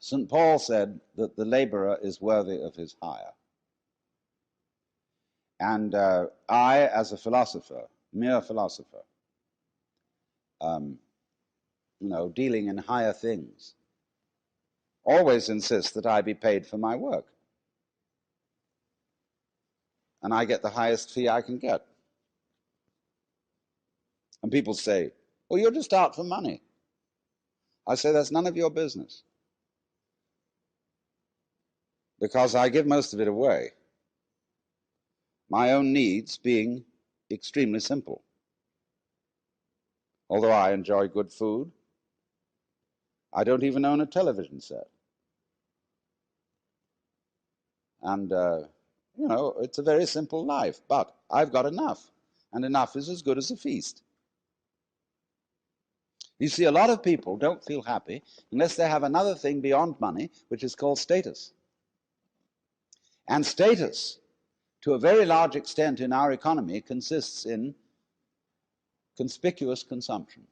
St. Paul said that the laborer is worthy of his hire. And I, as a philosopher, mere philosopher, dealing in higher things, always insist that I be paid for my work. And I get the highest fee I can get. And people say, well, you're just out for money. I say, that's none of your business. Because I give most of it away. My own needs being extremely simple. Although I enjoy good food, I don't even own a television set. And, it's a very simple life, but I've got enough. And enough is as good as a feast. You see, a lot of people don't feel happy unless they have another thing beyond money, which is called status. And status, to a very large extent in our economy, consists in conspicuous consumption.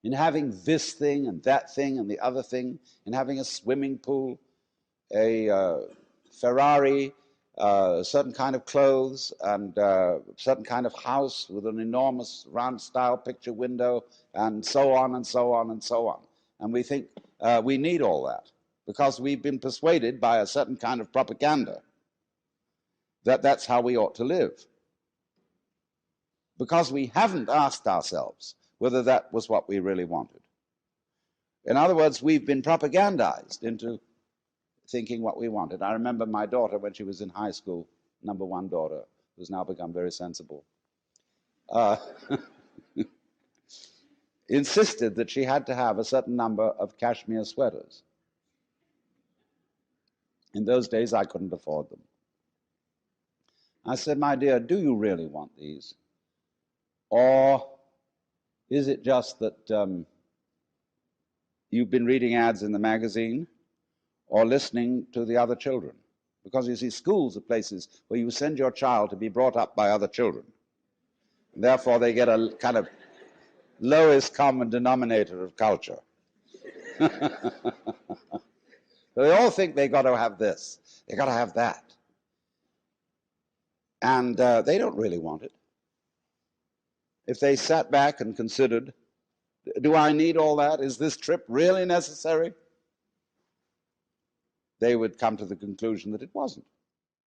In having this thing and that thing and the other thing, in having a swimming pool, a Ferrari, a certain kind of clothes, and a certain kind of house with an enormous round-style picture window, and so on and so on and so on. And we think we need all that because we've been persuaded by a certain kind of propaganda that that's how we ought to live. Because we haven't asked ourselves whether that was what we really wanted. In other words, we've been propagandized into thinking what we wanted. I remember my daughter, when she was in high school, number one daughter, who's now become very sensible, insisted that she had to have a certain number of cashmere sweaters. In those days, I couldn't afford them. I said, my dear, do you really want these? Or is it just that you've been reading ads in the magazine or listening to the other children? Because you see, schools are places where you send your child to be brought up by other children. And therefore, they get a kind of lowest common denominator of culture. So they all think they've got to have this, they've got to have that. And they don't really want it. If they sat back and considered, do I need all that? Is this trip really necessary? They would come to the conclusion that it wasn't.